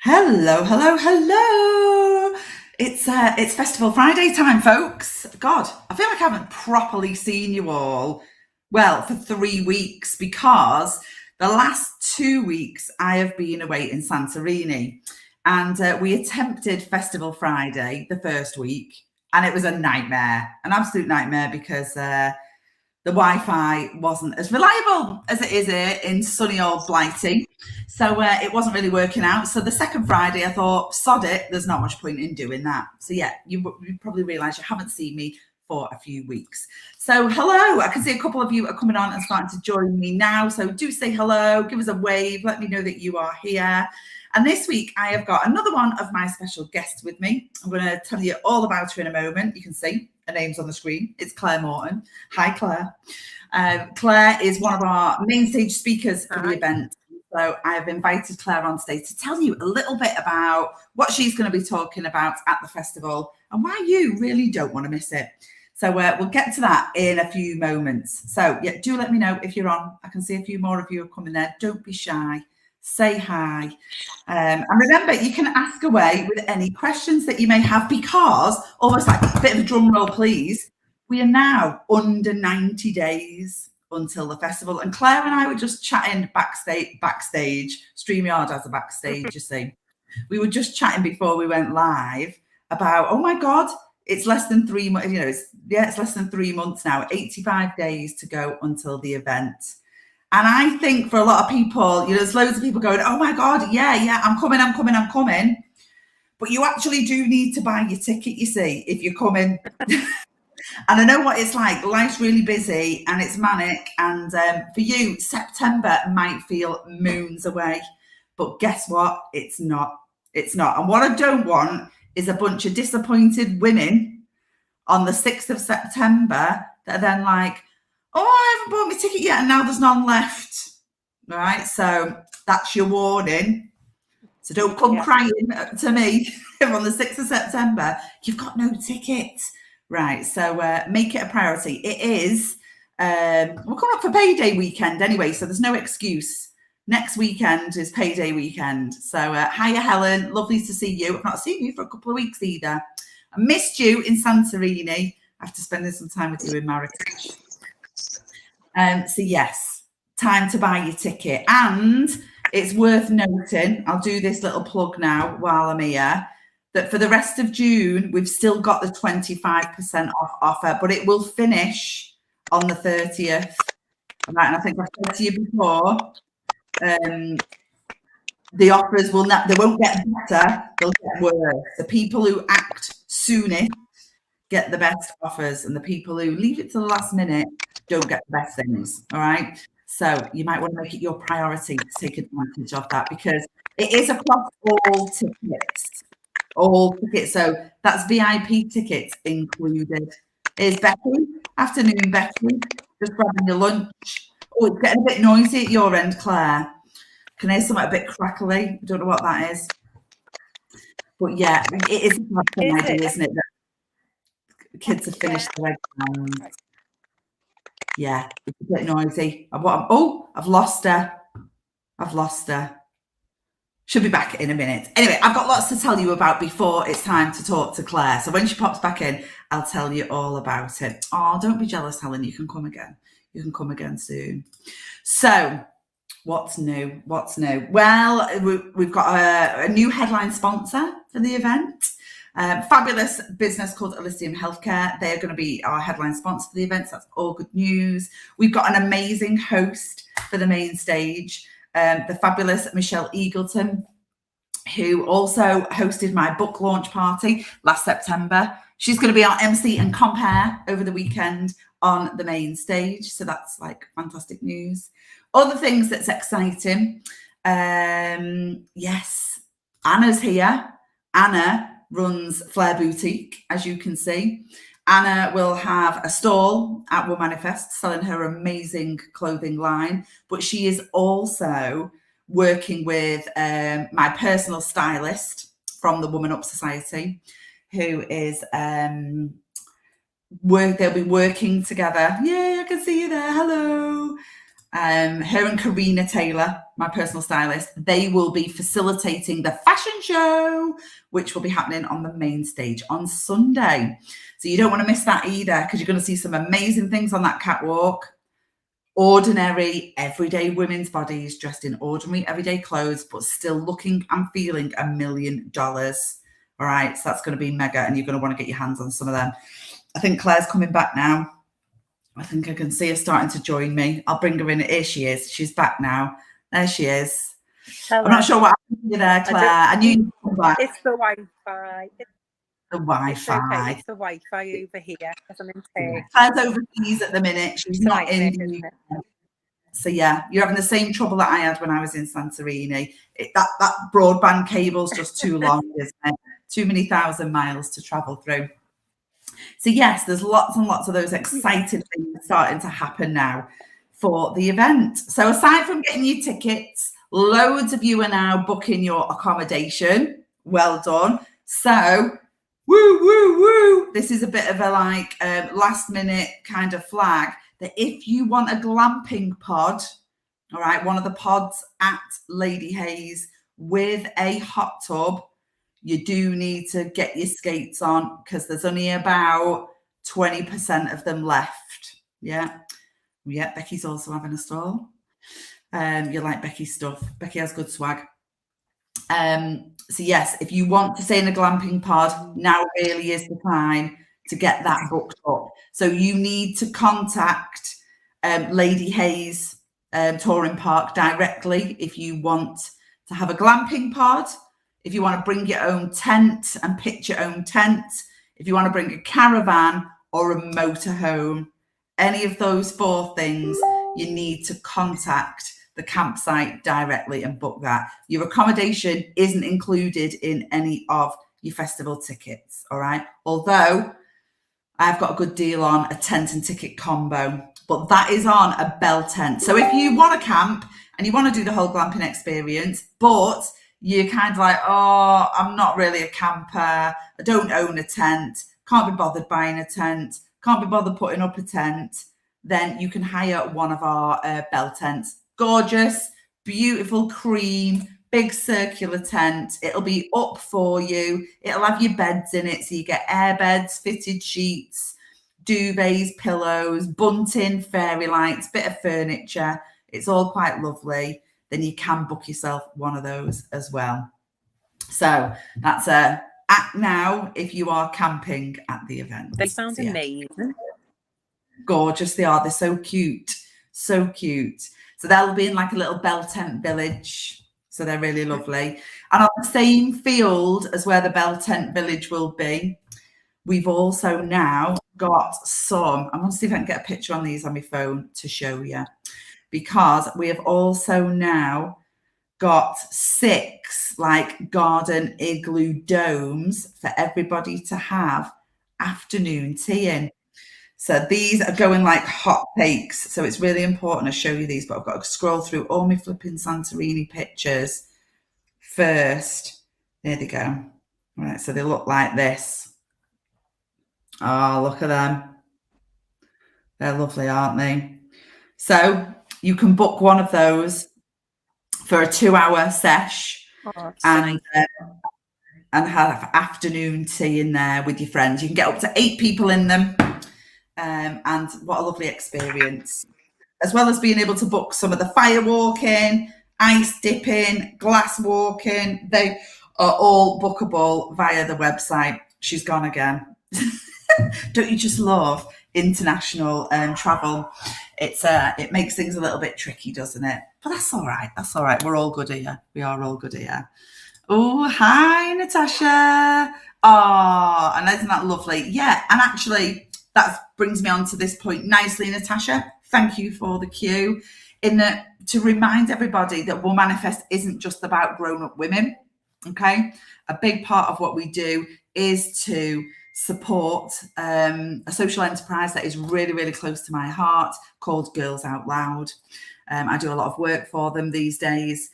Hello, hello, hello. It's Festival Friday time, folks. God, I feel like I haven't properly seen you all, well, for 3 weeks because the last 2 weeks I have been away in Santorini, and we attempted Festival Friday the first week, and it was a nightmare, an absolute nightmare because the Wi-Fi wasn't as reliable as it is here in sunny old Blighty. So it wasn't really working out. So the second Friday, I thought, sod it, there's not much point in doing that. So yeah, you probably realise you haven't seen me for a few weeks. So hello, I can see a couple of you are coming on and starting to join me now. So do say hello, give us a wave, let me know that you are here. And this week I have got another one of my special guests with me. I'm going to tell you all about her in a moment. You can see her name's on the screen. It's Claire Morton. Hi, Claire. Claire is one of our main stage speakers for the event. So I have invited Claire on stage to tell you a little bit about what she's going to be talking about at the festival and why you really don't want to miss it. So we'll get to that in a few moments. So yeah, do let me know if you're on. I can see a few more of you are coming there. Don't be shy. Say hi. And remember, you can ask away with any questions that you may have because, almost like a bit of a drum roll, please, we are now under 90 days until the festival. And Claire and I were just chatting backstage. StreamYard has a backstage, you see. We were just chatting before we went live about, oh my God, it's less than 3 months, it's less than 3 months now, 85 days to go until the event. And I think for a lot of people, there's loads of people going, oh my God, yeah, I'm coming. But you actually do need to buy your ticket, you see, if you're coming. And I know what it's like. Life's really busy and it's manic. And for you, September might feel moons away. But guess what? It's not. It's not. And what I don't want is a bunch of disappointed women on the 6th of September that are then like, oh, I haven't bought my ticket yet and now there's none left. All right. So that's your warning. So don't come crying to me on the 6th of September. You've got no tickets. Right, so make it a priority. It is, we're coming up for payday weekend anyway, so there's no excuse. Next weekend is payday weekend. So hiya, Helen, lovely to see you. I've not seen you for a couple of weeks either. I missed you in Santorini after spending some time with you in Marrakesh. So yes, time to buy your ticket. And it's worth noting, I'll do this little plug now while I'm here, that for the rest of June, we've still got the 25% off offer, but it will finish on the 30th. Right, and I think I've said to you before, the offers they won't get better, they'll get worse. The people who act soonest get the best offers, and the people who leave it to the last minute don't get the best things, all right? So you might want to make it your priority to take advantage of that because it is across all tickets. All tickets, so that's VIP tickets included. Here's Becky. Afternoon, Becky. Just grabbing your lunch. Oh, it's getting a bit noisy at your end, Claire. Can I hear something a bit crackly? I don't know what that is. But yeah, it is an idea, isn't it? That kids have finished their exams. Yeah, it's a bit noisy. I've lost her. I've lost her. She'll be back in a minute. Anyway, I've got lots to tell you about before it's time to talk to Claire. So when she pops back in, I'll tell you all about it. Oh, don't be jealous, Helen. You can come again. You can come again soon. So what's new? Well, we've got a new headline sponsor for the event. Fabulous business called Elysium Healthcare. They're going to be our headline sponsor for the event. So that's all good news. We've got an amazing host for the main stage. The fabulous Michelle Eagleton, who also hosted my book launch party last September. She's going to be our MC and compere over the weekend on the main stage. So that's like fantastic news. Other things that's exciting. Yes, Anna's here. Anna runs Flair Boutique, as you can see. Anna will have a stall at Will Manifest selling her amazing clothing line, but she is also working with my personal stylist from the Woman Up Society, who is they'll be working together. Yay, I can see you there. Hello. Her and Karina Taylor, my personal stylist, they will be facilitating the fashion show, which will be happening on the main stage on Sunday. So you don't want to miss that either, because you're going to see some amazing things on that catwalk. Ordinary, everyday women's bodies dressed in ordinary, everyday clothes, but still looking and feeling $1 million. All right, so that's going to be mega, and you're going to want to get your hands on some of them. I think Claire's coming back now. I think I can see her starting to join me. I'll bring her in. Here she is. She's back now. There she is. Hello. I'm not sure what happened to you there, Claire. I knew you'd come back. It's the Wi-Fi. The Wi-Fi. It's okay. It's the Wi-Fi over here because I'm in Turkey. Claire's overseas at the minute. She's not in the UK. So yeah, you're having the same trouble that I had when I was in Santorini. That broadband cable's just too long, isn't it? Too many thousand miles to travel through. So yes, there's lots and lots of those exciting things starting to happen now for the event. So aside from getting your tickets, loads of you are now booking your accommodation. Well done. So woo. This is a bit of a last minute kind of flag that if you want a glamping pod, all right, one of the pods at Lady Hayes with a hot tub, you do need to get your skates on, because there's only about 20% of them left. Yeah, Becky's also having a stall. You like Becky's stuff. Becky has good swag. So yes, if you want to stay in a glamping pod, now really is the time to get that booked up. So you need to contact Lady Hayes Touring Park directly if you want to have a glamping pod. If you want to bring your own tent and pitch your own tent, if you want to bring a caravan or a motorhome, any of those 4 things, you need to contact the campsite directly and book that. Your accommodation isn't included in any of your festival tickets, all right? Although I've got a good deal on a tent and ticket combo, but that is on a bell tent. So if you want to camp and you want to do the whole glamping experience, but you're kind of like, oh, I'm not really a camper, I don't own a tent, can't be bothered buying a tent, can't be bothered putting up a tent, then you can hire one of our bell tents. Gorgeous, beautiful cream, big circular tent. It'll be up for you. It'll have your beds in it. So you get air beds, fitted sheets, duvets, pillows, bunting, fairy lights, bit of furniture. It's all quite lovely. Then you can book yourself one of those as well. So that's a act now if you are camping at the event. They sound amazing. Gorgeous they are. They're so cute. So cute. So they'll be in like a little bell tent village. So they're really lovely. And on the same field as where the bell tent village will be, we've also now got some, I'm going to see if I can get a picture on these on my phone to show you, because we have also now got 6 like garden igloo domes for everybody to have afternoon tea in. So these are going like hot cakes. So it's really important to show you these, but I've got to scroll through all my flipping Santorini pictures first. There they go. All right, so they look like this. Oh, look at them. They're lovely, aren't they? So you can book one of those for a 2-hour sesh and have afternoon tea in there with your friends. You can get up to 8 people in them. And what a lovely experience, as well as being able to book some of the fire walking, ice dipping, glass walking. They are all bookable via the website. She's gone again. Don't you just love international travel? It makes things a little bit tricky, doesn't it? But that's all right. That's all right. We're all good here. We are all good here. Oh, hi, Natasha. Oh, and isn't that lovely? Yeah, and actually, that brings me on to this point nicely, Natasha. Thank you for the cue. To remind everybody that Womanifest isn't just about grown-up women, okay? A big part of what we do is to support a social enterprise that is really, really close to my heart called Girls Out Loud. I do a lot of work for them these days.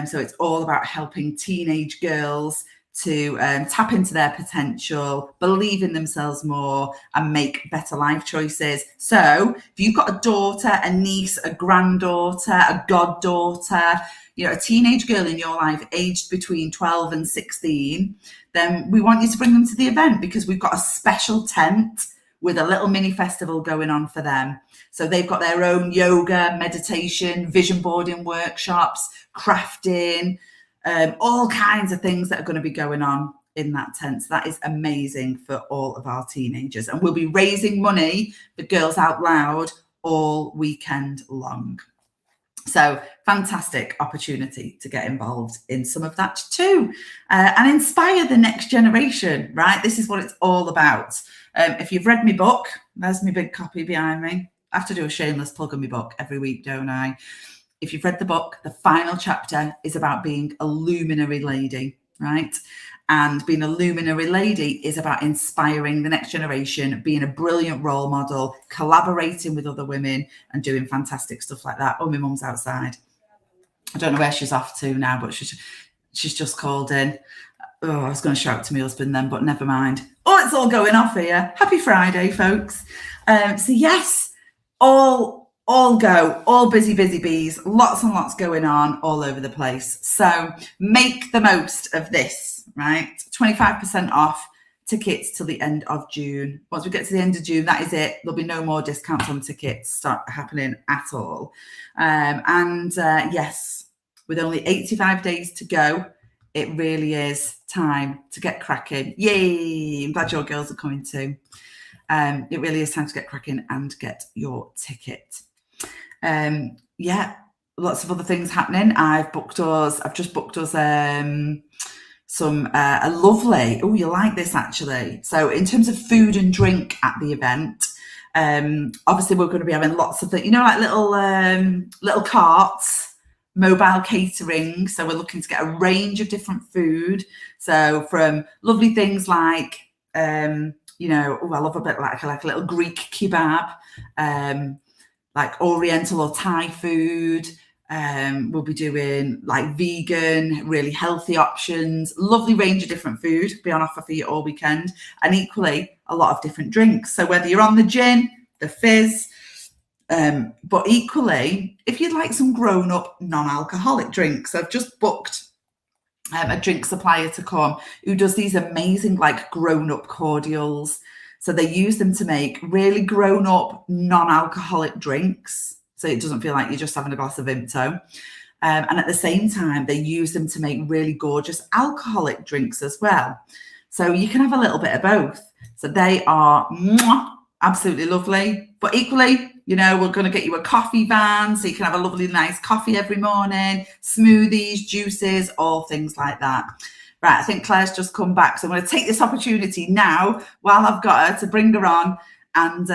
So it's all about helping teenage girls to tap into their potential, believe in themselves more, and make better life choices. So if you've got a daughter, a niece, a granddaughter, a goddaughter, a teenage girl in your life aged between 12 and 16, then we want you to bring them to the event, because we've got a special tent with a little mini festival going on for them. So they've got their own yoga, meditation, vision boarding workshops, crafting, all kinds of things that are going to be going on in that tent. So that is amazing for all of our teenagers. And we'll be raising money for Girls Out Loud all weekend long. So fantastic opportunity to get involved in some of that too, and inspire the next generation, right? This is what it's all about. If you've read my book, there's my big copy behind me. I have to do a shameless plug on my book every week, don't I? If you've read the book, the final chapter is about being a luminary lady, right? And being a luminary lady is about inspiring the next generation, being a brilliant role model, collaborating with other women, and doing fantastic stuff like that. Oh, my mum's outside. I don't know where she's off to now, but she's just called in. Oh, I was going to shout to my husband then, but never mind. Oh, it's all going off here. Happy Friday, folks. So yes, all go, all busy bees, lots and lots going on all over the place. So make the most of this, right? 25% off tickets till the end of June. Once we get to the end of June, that is it. There'll be no more discounts on tickets start happening at all. Yes, with only 85 days to go, it really is time to get cracking. Yay! I'm glad your girls are coming too. It really is time to get cracking and get your ticket. Lots of other things happening. I've just booked us some a lovely, oh, you like this actually. So in terms of food and drink at the event, obviously we're going to be having lots of the, like little carts, mobile catering. So we're looking to get a range of different food. So from lovely things like, I love a bit like a little Greek kebab, like Oriental or Thai food. We'll be doing like vegan, really healthy options, lovely range of different food be on offer for you all weekend, and equally a lot of different drinks. So whether you're on the gin, the fizz, but equally, if you'd like some grown-up non-alcoholic drinks, I've just booked a drink supplier to come who does these amazing like grown-up cordials. So they use them to make really grown-up non-alcoholic drinks. So it doesn't feel like you're just having a glass of Vimto. And at the same time, they use them to make really gorgeous alcoholic drinks as well. So you can have a little bit of both. So they are absolutely lovely. But equally, we're going to get you a coffee van so you can have a lovely, nice coffee every morning, smoothies, juices, all things like that. Right, I think Claire's just come back. So I'm going to take this opportunity now while I've got her to bring her on and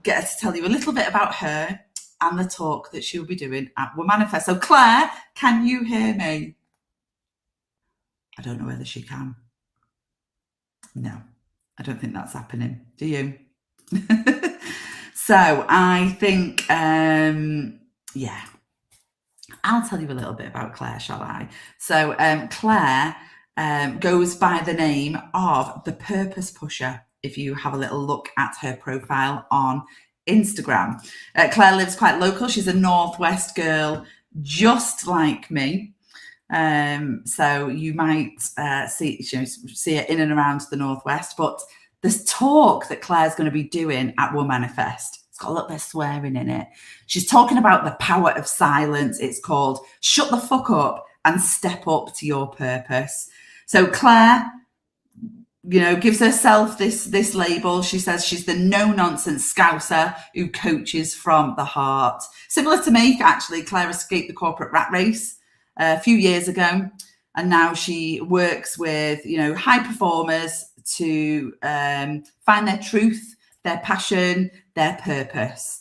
get her to tell you a little bit about her and the talk that she'll be doing at Womanifest. So Claire, can you hear me? I don't know whether she can. No, I don't think that's happening. Do you? So I think, I'll tell you a little bit about Claire, shall I? So Claire goes by the name of the Purpose Pusher, if you have a little look at her profile on Instagram. Claire lives quite local. She's a Northwest girl, just like me. So you might see her in and around the Northwest. But this talk that Claire's going to be doing at Womanifest, it's got a little bit of swearing in it. She's talking about the power of silence. It's called Shut the Fuck Up and Step Up to Your Purpose. So Claire, gives herself this label. She says she's the no-nonsense Scouser who coaches from the heart. Similar to me, actually, Claire escaped the corporate rat race a few years ago, and now she works with high performers to find their truth, their passion, their purpose.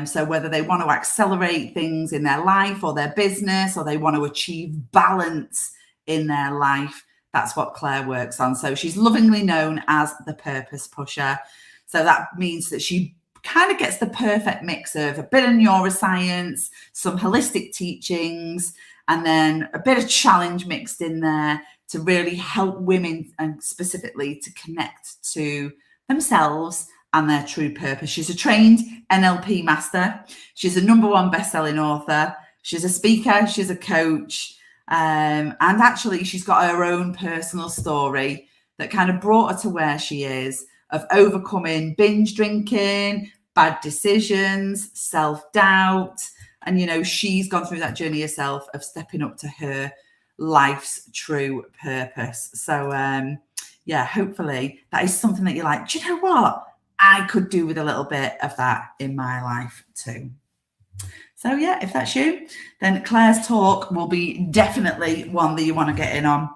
So whether they want to accelerate things in their life or their business, or they want to achieve balance in their life, that's what Claire works on. So she's lovingly known as the Purpose Pusher. So that means that she kind of gets the perfect mix of a bit of neuroscience, some holistic teachings, and then a bit of challenge mixed in there to really help women, and specifically to connect to themselves and their true purpose. She's a trained NLP master. She's a #1 best-selling author. She's a speaker. She's a coach. And actually, she's got her own personal story that kind of brought her to where she is, of overcoming binge drinking, bad decisions, self-doubt. And, you know, she's gone through that journey herself of stepping up to her life's true purpose. So, yeah, hopefully that is something that you're like, do you know what? I could do with a little bit of that in my life too. So, yeah, if that's you, then Claire's talk will be definitely one that you want to get in on.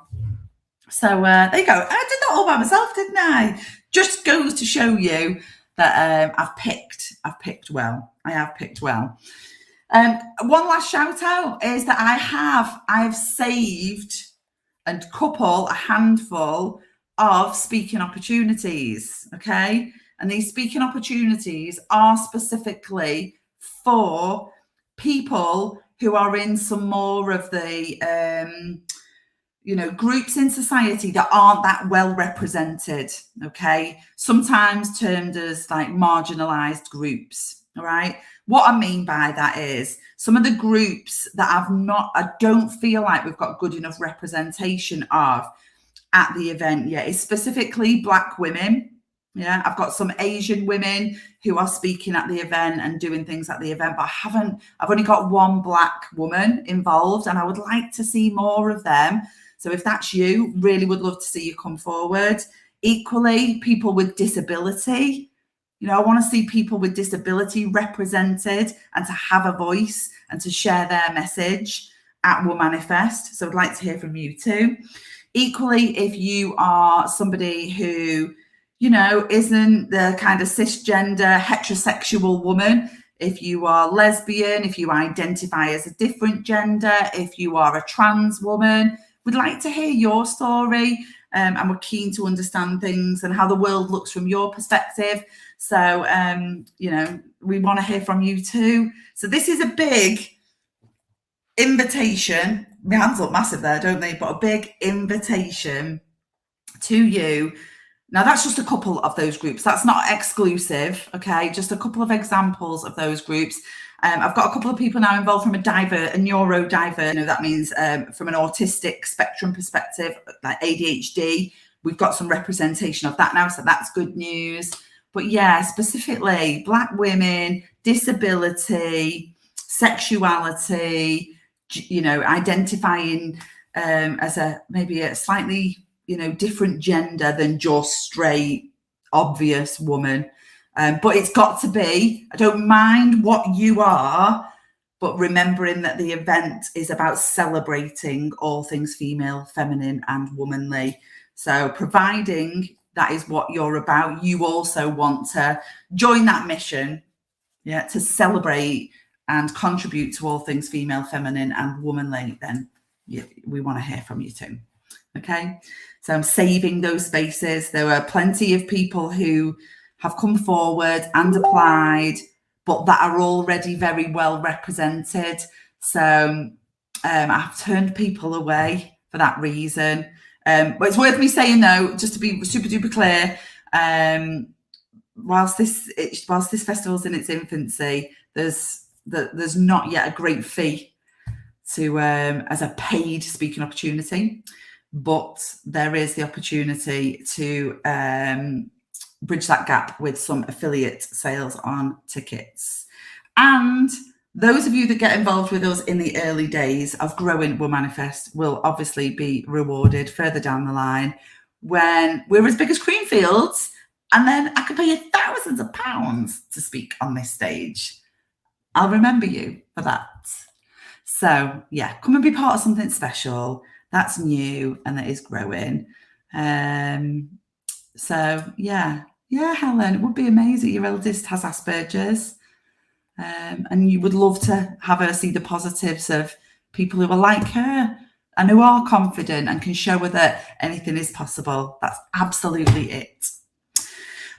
So there you go. I did that all by myself, didn't I? Just goes to show you that I've picked well. I have picked well. One last shout out is that I have saved a handful of speaking opportunities. Okay. And these speaking opportunities are specifically for people who are in some more of the, groups in society that aren't that well represented. Okay. Sometimes termed as like marginalized groups. All right. What I mean by that is some of the groups that I don't feel like we've got good enough representation of at the event yet is specifically Black women. Yeah, I've got some Asian women who are speaking at the event and doing things at the event, but I've only got one Black woman involved, and I would like to see more of them. So if that's you, really would love to see you come forward. Equally, people with disability. You know, I want to see people with disability represented and to have a voice and to share their message at Will Manifest. So I'd like to hear from you too. Equally, if you are somebody who, you know, isn't the kind of cisgender heterosexual woman, if you are lesbian, if you identify as a different gender, if you are a trans woman, we'd like to hear your story. And we're keen to understand things and how the world looks from your perspective. So, we want to hear from you too. So this is a big invitation. My hands look massive there, don't they? But a big invitation to you. Now, that's just a couple of those groups. That's not exclusive, okay? Just a couple of examples of those groups. I've got a couple of people now involved from a neurodiverse, that means from an autistic spectrum perspective, like ADHD. We've got some representation of that now, so that's good news. But yeah, specifically Black women, disability, sexuality, identifying as maybe a slightly, different gender than just straight, obvious woman. But it's got to be, I don't mind what you are, but remembering that the event is about celebrating all things female, feminine, and womanly. So providing that is what you're about, you also want to join that mission, to celebrate and contribute to all things female, feminine, and womanly, then we want to hear from you too. Okay, so I'm saving those spaces. There are plenty of people who have come forward and applied, but that are already very well represented. So I've turned people away for that reason. But it's worth me saying, though, just to be super duper clear, whilst this festival's in its infancy, there's not yet a great fee to as a paid speaking opportunity, but there is the opportunity to bridge that gap with some affiliate sales on tickets. And those of you that get involved with us in the early days of growing Will Manifest will obviously be rewarded further down the line when we're as big as Creamfields, and then I could pay you thousands of pounds to speak on this stage. I'll remember you for that. So yeah, come and be part of something special that's new and that is growing. So yeah, Helen, it would be amazing. Your eldest has Asperger's, and you would love to have her see the positives of people who are like her and who are confident and can show her that anything is possible. That's absolutely it.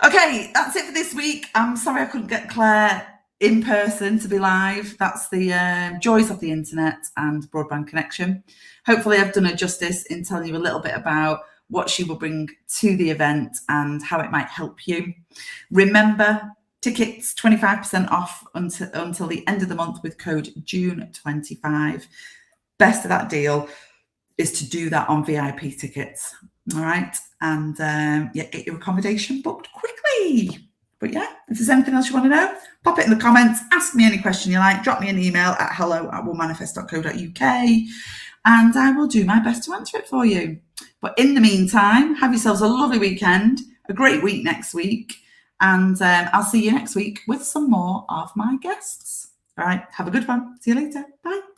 Okay, that's it for this week. I'm sorry I couldn't get Claire in person to be live. That's the joys of the internet and broadband connection. Hopefully I've done her justice in telling you a little bit about what she will bring to the event and how it might help you. Remember, tickets 25% off until the end of the month with code June25. Best of that deal is to do that on VIP tickets. All right. And get your accommodation booked quickly. But yeah, if there's anything else you want to know, pop it in the comments, ask me any question you like, drop me an email at hello@womanifest.co.uk, and I will do my best to answer it for you. But in the meantime, have yourselves a lovely weekend, a great week next week, and I'll see you next week with some more of my guests. All right, have a good one. See you later. Bye.